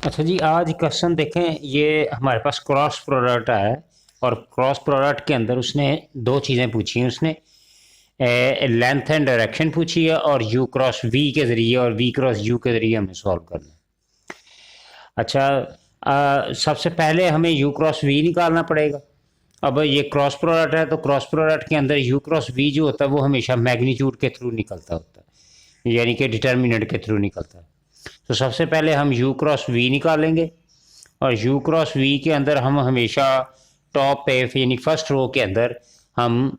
अच्छा जी, आज क्वेश्चन देखें। ये हमारे पास क्रॉस प्रोडक्ट आया है और क्रॉस प्रोडक्ट के अंदर उसने दो चीज़ें पूछी हैं। उसने लेंथ एंड डायरेक्शन पूछी है और यू क्रॉस वी के ज़रिए और वी क्रॉस यू के ज़रिए हमें सॉल्व करना है। अच्छा, सबसे पहले हमें यू क्रॉस वी निकालना पड़ेगा। अब ये क्रॉस प्रोडक्ट है तो क्रॉस प्रोडक्ट के अंदर यू क्रॉस वी जो होता है वो हमेशा मैग्नीट्यूड के थ्रू निकलता होता है, यानी कि डिटर्मिनेंट के थ्रू निकलता है। तो सबसे पहले हम यू क्रॉस वी निकालेंगे और यू क्रॉस वी के अंदर हम हमेशा टॉप पे यानी फर्स्ट रो के अंदर हम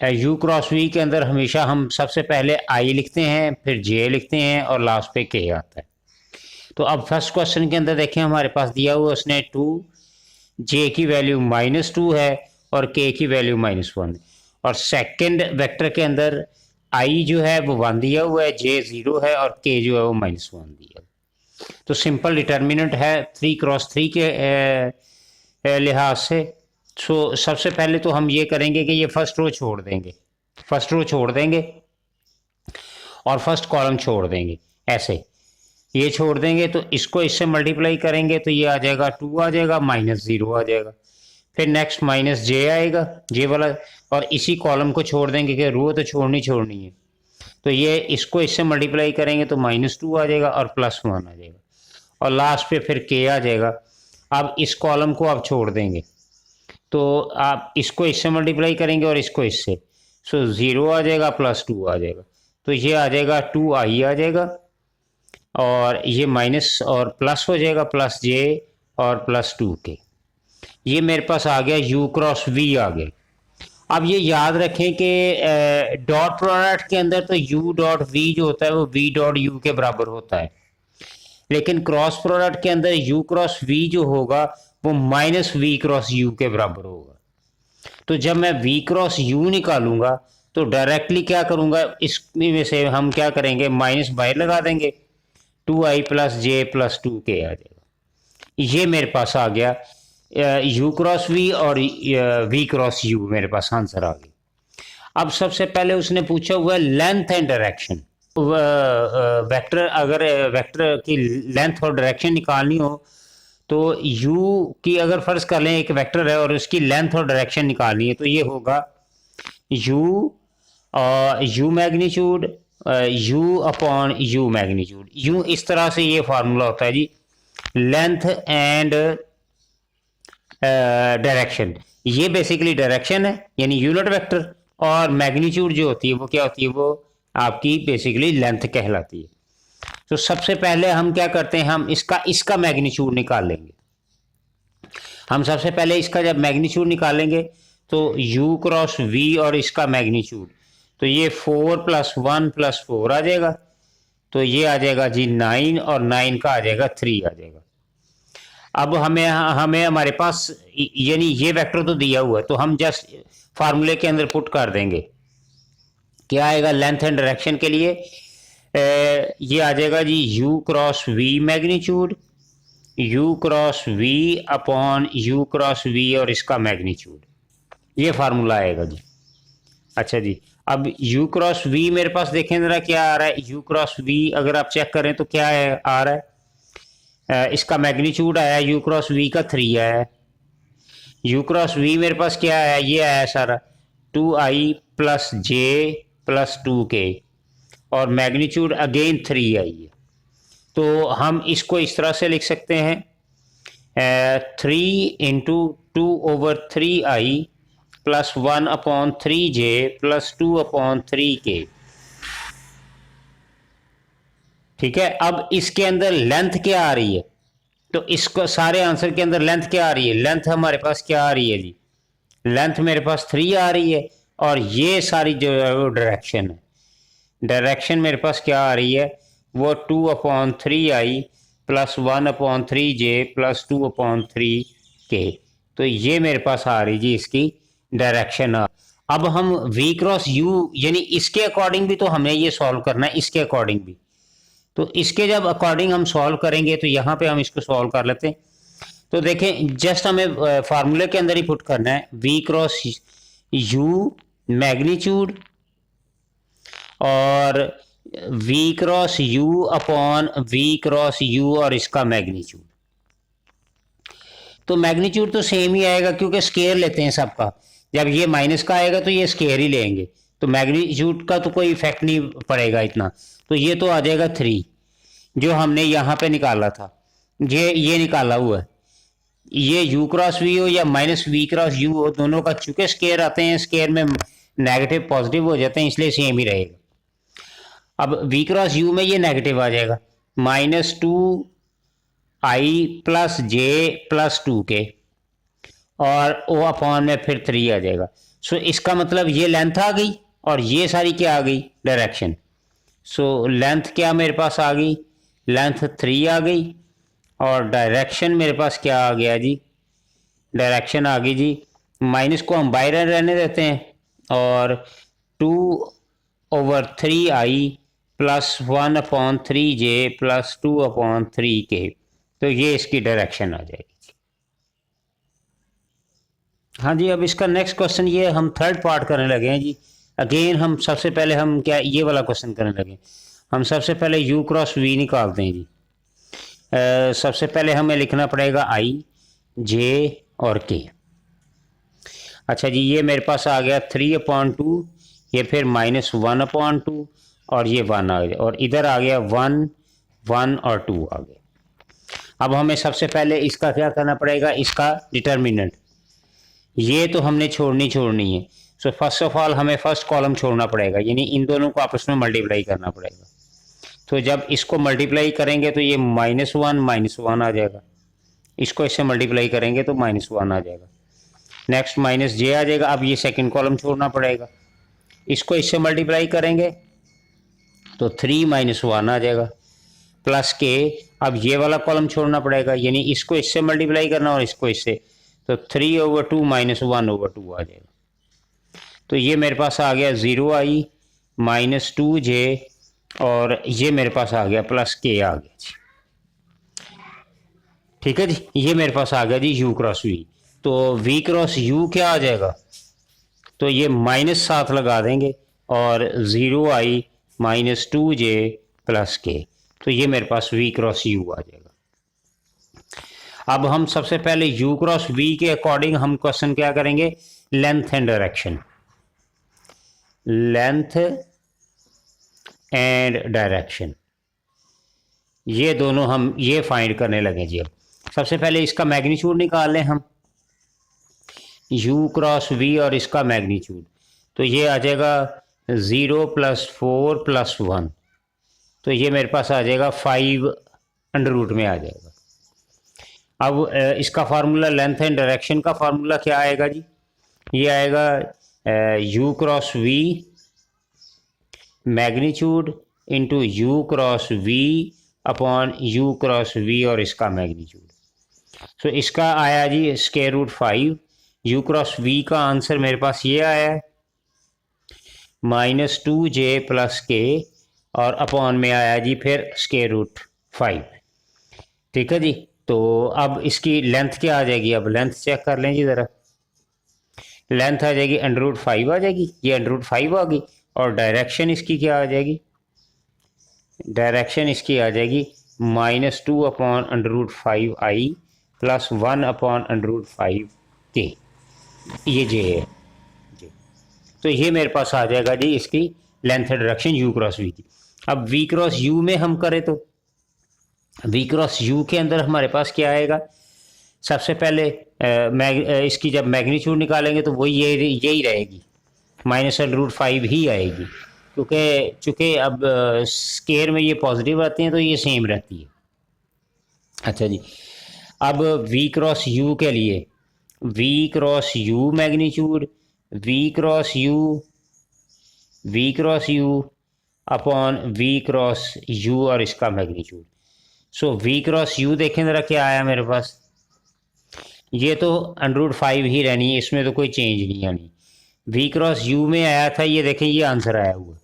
यू क्रॉस वी के अंदर हमेशा हम सबसे पहले आई लिखते हैं, फिर जे लिखते हैं और लास्ट पे के आता है। तो अब फर्स्ट क्वेश्चन के अंदर देखें, हमारे पास दिया हुआ उसने 2, जे की वैल्यू -2 है और के की वैल्यू -1 है। और सेकंड वेक्टर के अंदर आई जो है वो 1 दिया हुआ है, जे 0 है और के जो है वो -1 दिया है। तो सिंपल डिटर्मिनेंट है 3 क्रॉस 3 के लिहाज से। सो सबसे पहले तो हम ये करेंगे कि ये फर्स्ट रो छोड़ देंगे, फर्स्ट रो छोड़ देंगे और फर्स्ट कॉलम छोड़ देंगे। ऐसे ये छोड़ देंगे तो इसको इससे मल्टीप्लाई करेंगे तो ये आ जाएगा 2 आ जाएगा, -0 आ जाएगा। फिर नेक्स्ट माइनस जे आएगा, जे वाला, और इसी कॉलम को छोड़ देंगे कि रो तो छोड़नी है। तो ये इसको इससे मल्टीप्लाई करेंगे तो -2 आ जाएगा और +1 आ जाएगा और लास्ट पे फिर के आ जाएगा। अब इस कॉलम को आप छोड़ देंगे तो आप इसको इससे मल्टीप्लाई करेंगे और इसको इससे, सो 0 आ जाएगा +2 आ जाएगा। तो ये आ जाएगा 2i आ जाएगा और ये माइनस और प्लस हो जाएगा, प्लस जे और +2 के। ये मेरे पास आ गया यू क्रॉस वी आ गया। अब ये याद रखें कि डॉट प्रोडक्ट के अंदर तो यू डॉट वी जो होता है वो वी डॉट यू के बराबर होता है, लेकिन क्रॉस प्रोडक्ट के अंदर यू क्रॉस वी जो होगा वो -v क्रॉस यू के बराबर होगा। तो जब मैं v क्रॉस u निकालूंगा तो डायरेक्टली क्या करूंगा, इसमें से हम क्या करेंगे, माइनस बाहर लगा देंगे, 2i + j + 2k आ जाएगा। ये मेरे पास आ गया u क्रॉस v और v क्रॉस u, मेरे पास आंसर आ गया। अब सबसे पहले उसने पूछा हुआ लेंथ एंड डायरेक्शन। वेक्टर, अगर वेक्टर की लेंथ और डायरेक्शन निकालनी हो तो u की, अगर फर्ज कर लें एक वेक्टर है और उसकी लेंथ और डायरेक्शन निकालनी है तो ये होगा u magnitude u upon u magnitude. u इस तरह से ये फार्मूला होता है जी, लेंथ एंड डायरेक्शन। ये बेसिकली डायरेक्शन है यानी यूनिट वेक्टर, और मैग्नीट्यूड जो होती है वो क्या होती है, वो आपकी बेसिकली लेंथ कहलाती है। तो सबसे पहले हम क्या करते हैं, हम इसका मैग्नीट्यूड निकाल लेंगे। हम सबसे पहले इसका जब मैग्नीट्यूड निकालेंगे तो u क्रॉस v और इसका मैग्नीट्यूड, तो ये 4 + 1 + 4 आ जाएगा। तो ये आ जाएगा जी 9 और 9 का आ जाएगा 3 आ जाएगा। अब हमें हमें हमारे पास यानी ये वेक्टर तो दिया हुआ है तो हम जस्ट फार्मूले के अंदर पुट कर देंगे। क्या आएगा लेंथ एंड डायरेक्शन के लिए, ये आ जाएगा जी u cross v magnitude, u cross v upon u cross v और इसका मैग्नीट्यूड, ये फार्मूला आएगा जी। अच्छा जी, अब u क्रॉस v मेरे पास देखें जरा क्या आ रहा है। u क्रॉस v अगर आप चेक करें तो क्या है, आ रहा है, इसका मैग्नीट्यूड आया u क्रॉस v का 3 आया है। u क्रॉस v मेरे पास क्या आया, ये आया सारा 2i + j + 2k और मैग्नीट्यूड अगेन 3 आई है। तो हम इसको इस तरह से लिख सकते हैं, 3 × 2/3i + 1/3j + 2/3k। ठीक है, अब इसके अंदर लेंथ क्या आ रही है, तो इसको सारे आंसर के अंदर लेंथ क्या आ रही है, लेंथ हमारे पास क्या आ रही है जी, लेंथ मेरे पास 3 आ रही है और ये सारी जो है वो डायरेक्शन है। डायरेक्शन मेरे पास क्या आ रही है, वो 2/3i + 1/3j + 2/3k। तो ये मेरे पास आ रही जी इसकी डायरेक्शन। अब हम v क्रॉस u यानी इसके अकॉर्डिंग भी तो हमें ये सॉल्व करना है, इसके अकॉर्डिंग भी। तो इसके जब अकॉर्डिंग हम सॉल्व करेंगे तो यहाँ पे हम इसको सॉल्व कर लेते हैं। तो देखें, जस्ट हमें फार्मूले के अंदर ही पुट करना है v क्रॉस u मैग्नीट्यूड और v cross u upon v cross u और इसका मैग्नीट्यूड। तो मैग्नीट्यूड तो सेम ही आएगा क्योंकि स्केयर लेते हैं सबका। जब ये माइनस का आएगा तो ये स्केयर ही लेंगे, तो मैग्नीट्यूड का तो कोई इफेक्ट नहीं पड़ेगा इतना। तो ये तो आ जाएगा 3 जो हमने यहाँ पे निकाला था, ये निकाला हुआ है। ये यू क्रॉस वी हो या माइनस वी क्रॉस यू हो, दोनों का चूंकि स्केयर आते हैं, स्केयर में नेगेटिव पॉजिटिव हो जाते हैं, इसलिए सेम ही रहेगा। अब वी क्रॉस यू में ये नेगेटिव आ जाएगा, -2i प्लस जे प्लस 2k और ओ अपॉन में फिर 3 आ जाएगा। सो इसका मतलब ये लेंथ आ गई और ये सारी क्या आ गई, डायरेक्शन। सो लेंथ क्या मेरे पास आ गई, लेंथ 3 आ गई और डायरेक्शन मेरे पास क्या आ गया जी, डायरेक्शन आ गई जी, माइनस को हम बाहर रहने देते हैं और 2/3i plus 1/3j plus 2/3k, तो ये इसकी डायरेक्शन आ जाएगी। हाँ जी, अब इसका नेक्स्ट क्वेश्चन ये हम थर्ड पार्ट करने लगे हैं जी। अगेन हम सबसे पहले हम क्या ये वाला क्वेश्चन करने लगे। हम सबसे पहले u क्रॉस v निकालते हैं जी। सबसे पहले हमें लिखना पड़ेगा i, j और k। अच्छा जी, ये मेरे पास आ गया 3/2, ये फिर -1/2 और ये 1 आ गया और इधर आ गया 1, 1 और 2 आ गया। अब हमें सबसे पहले इसका क्या करना पड़ेगा, इसका डिटर्मिनेंट, ये तो हमने छोड़नी है। सो फर्स्ट ऑफ ऑल हमें फर्स्ट कॉलम छोड़ना पड़ेगा, यानी इन दोनों को आपस में मल्टीप्लाई करना पड़ेगा। तो जब इसको मल्टीप्लाई करेंगे तो ये -1 आ जाएगा, इसको इससे मल्टीप्लाई करेंगे तो -1 आ जाएगा, नेक्स्ट -j आ जाएगा। अब ये सेकंड कॉलम छोड़ना पड़ेगा, इसको इससे मल्टीप्लाई करेंगे तो 3 - 1 आ जाएगा प्लस k। अब ये वाला कॉलम छोड़ना पड़ेगा, यानी इसको इससे मल्टीप्लाई करना और इसको इससे, तो 3/2 - 1/2 आ जाएगा। तो ये मेरे पास आ गया 0i -2j और ये मेरे पास आ गया प्लस k आ गया जी। ठीक है जी, ये मेरे पास आ गया जी u क्रॉस v। तो v क्रॉस u क्या आ जाएगा, तो ये -7 लगा देंगे और 0i -2j प्लस k, तो ये मेरे पास v क्रॉस u आ जाएगा। अब हम सबसे पहले u क्रॉस v के अकॉर्डिंग हम क्वेश्चन क्या करेंगे, length and direction, length and direction, ये दोनों हम ये फाइंड करने लगे जी। अब सबसे पहले इसका मैग्नीट्यूड निकाल लें हम, u क्रॉस v और इसका मैग्नीट्यूड, तो ये आ जाएगा 0 + 4 + 1, तो ये मेरे पास आ जाएगा 5 √ में आ जाएगा। अब इसका फार्मूला लेंथ एंड डायरेक्शन का फार्मूला क्या आएगा जी, ये आएगा u cross v magnitude into u cross v upon u cross v और इसका मैग्नीट्यूड। सो इसका आया जी √5, u क्रॉस v का आंसर मेरे पास ये आया है -2j प्लस k और अपॉन में आया जी फिर √5। ठीक है जी, तो अब इसकी लेंथ क्या आ जाएगी, अब लेंथ चेक कर लें जी ज़रा। लेंथ आ जाएगी √5 आ जाएगी, ये √5 आ गई और डायरेक्शन इसकी क्या आ जाएगी, डायरेक्शन इसकी आ जाएगी -2/√5i प्लस 1/√5k, ये j है जी। तो ये मेरे पास आ जाएगा जी इसकी length direction u cross v की। अब v क्रॉस u में हम करें तो v क्रॉस u के अंदर हमारे पास क्या आएगा, सबसे पहले इसकी जब मैग्नीट्यूड निकालेंगे तो वही यही रहेगी, -√5 ही आएगी, क्योंकि चूँकि अब स्केयर में ये पॉजिटिव आती हैं तो ये सेम रहती है। अच्छा जी, अब v क्रॉस u के लिए v cross u magnitude, v cross u upon v cross u और इसका मैग्नीट्यूड। सो v क्रॉस u देखें ज़रा क्या आया मेरे पास, ये तो √5 ही रहनी है, इसमें तो कोई चेंज नहीं आनी। v क्रॉस u में आया था, ये देखें ये आंसर आया हुआ,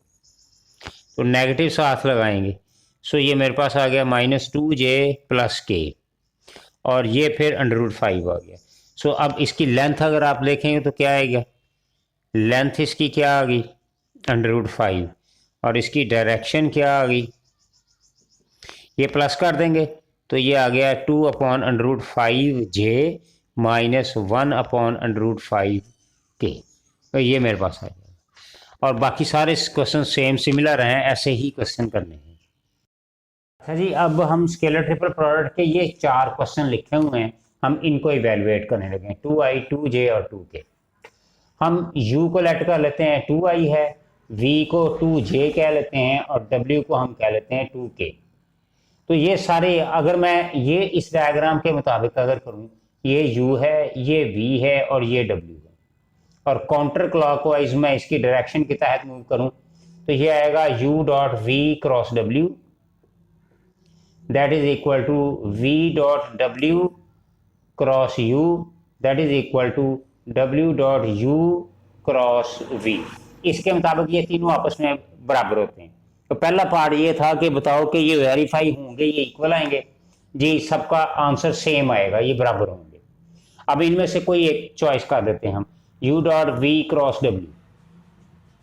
तो नेगेटिव साथ लगाएंगे। सो ये मेरे पास आ गया -2j प्लस k और ये फिर √5 आ गया। सो अब इसकी लेंथ अगर आप देखेंगे तो क्या आएगा, लेंथ इसकी क्या आ गई √5 और इसकी डायरेक्शन क्या आ गई, ये प्लस कर देंगे तो ये आ गया 2/√5J माइनस 1/√5K। तो ये मेरे पास आ जाएगा। और बाकी सारे क्वेश्चन सेम सिमिलर हैं, ऐसे ही क्वेश्चन करने हैं। अच्छा जी, अब हम स्केलर ट्रिपल प्रोडक्ट के ये 4 क्वेश्चन लिखे हुए हैं, हम इनको इवेलुएट करने लगे, 2i 2j और 2k। हम u को लेट कर लेते हैं 2i है, v को 2j कह लेते हैं और w को हम कह लेते हैं 2k। तो ये सारे अगर मैं ये इस डायग्राम के मुताबिक अगर करूं, ये u है, ये v है और ये w है, और काउंटर क्लॉकवाइज मैं इसकी डायरेक्शन के तहत मूव करूं तो ये आएगा u dot v cross w that is equal to v dot w cross u that is equal to w dot u cross v। इसके मुताबिक ये तीनों आपस में बराबर होते हैं। तो पहला पार्ट ये था कि बताओ कि ये वेरीफाई होंगे, ये इक्वल आएंगे जी, सबका आंसर सेम आएगा, ये बराबर होंगे। अब इनमें से कोई एक चॉइस कर देते हैं हम, u dot v cross w।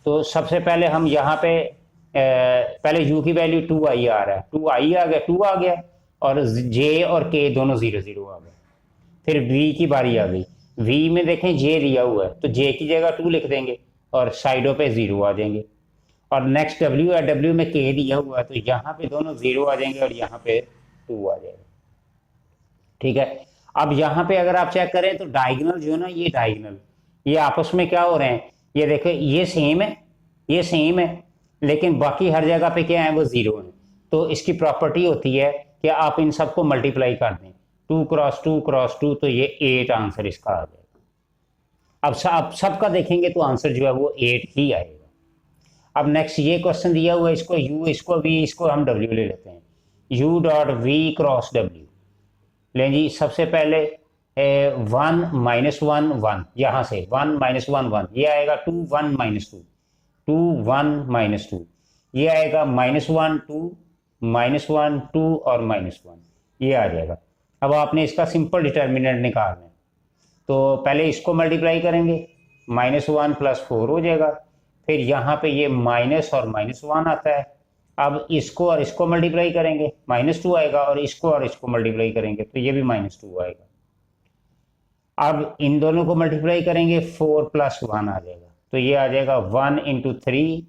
तो सबसे पहले हम यहाँ पे पहले u की वैल्यू 2i आ रहा है, 2i आ गया, 2 आ गया, और j और k दोनों 0 0 आ गए। फिर v की बारी आ गई, v में देखें j दिया हुआ है तो j की जगह 2 लिख देंगे और साइडों पे 0 आ जाएंगे। और नेक्स्ट w है, w में k दिया हुआ है तो यहाँ पे दोनों 0 आ जाएंगे और यहाँ पे 2 आ जाएगा। ठीक है, अब यहाँ पे अगर आप चेक करें तो डायगोनल जो है ना, ये डायगोनल ये आपस में क्या हो रहे हैं, ये देखें ये सेम है, ये सेम है, लेकिन बाकी हर जगह पे क्या है, वो 0 है। तो इसकी प्रॉपर्टी होती है कि आप इन सबको मल्टीप्लाई कर दें, 2 क्रॉस 2 क्रॉस 2, तो ये 8 आंसर इसका आ जाएगा। अब सबका देखेंगे तो आंसर जो है वो 8 ही आएगा। अब नेक्स्ट ये क्वेश्चन दिया हुआ है, इसको u, इसको v, इसको हम w ले लेते हैं, u dot v cross w लें जी। सबसे पहले 1 माइनस 1 1, यहाँ से 1 माइनस 1 1, ये आएगा 2 1 माइनस 2 2 1 माइनस 2, ये आएगा -1 2 -1 2 और -1, ये आ जाएगा। अब आपने इसका सिंपल डिटर्मिनेंट निकालना है, तो पहले इसको मल्टीप्लाई करेंगे, -1 + 4 हो जाएगा। फिर यहाँ पे ये माइनस और -1 आता है। अब इसको और इसको मल्टीप्लाई करेंगे, -2 आएगा, और इसको और इसको मल्टीप्लाई करेंगे तो ये भी -2 आएगा। अब इन दोनों को मल्टीप्लाई करेंगे, 4 + 1 आ जाएगा, तो ये आ जाएगा 1 × 3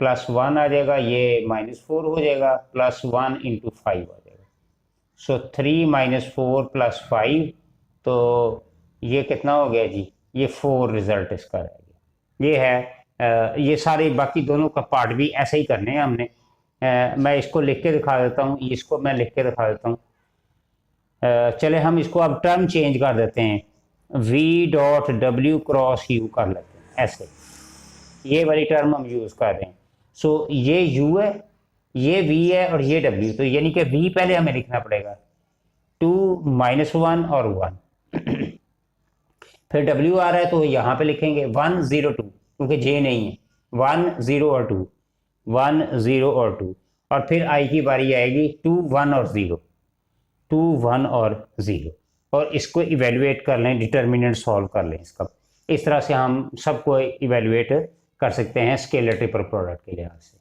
+ 1 आ जाएगा, ये -4 हो जाएगा, +1 × 5 आ जाएगा। सो 3 - 4 + 5, तो ये कितना हो गया जी, ये 4 रिजल्ट इसका रह गया। ये है ये सारे बाकी दोनों का पार्ट भी ऐसे ही करने हैं हमने। मैं इसको लिख के दिखा देता हूँ, इसको मैं लिख के दिखा देता हूँ। चले हम इसको अब टर्म चेंज कर देते हैं, v dot w cross u कर लेते हैं, ऐसे ये वाली टर्म हम यूज़ कर रहे हैं। सो ये u है, ये v है और ये w, तो यानी कि v पहले हमें लिखना पड़ेगा, 2 -1 और 1 फिर w आ रहा है तो यहाँ पे लिखेंगे 1 0 2, क्योंकि j नहीं है, 1 0 और 2 1 0 और 2, और फिर i की बारी आएगी 2 1 और 0 2 1 और 0, और इसको इवेलुएट कर लें, डिटर्मिनेंट सॉल्व कर लें इसका। इस तरह से हम सबको इवेलुएट कर सकते हैं स्केलर ट्रिपल प्रोडक्ट के लिहाज से।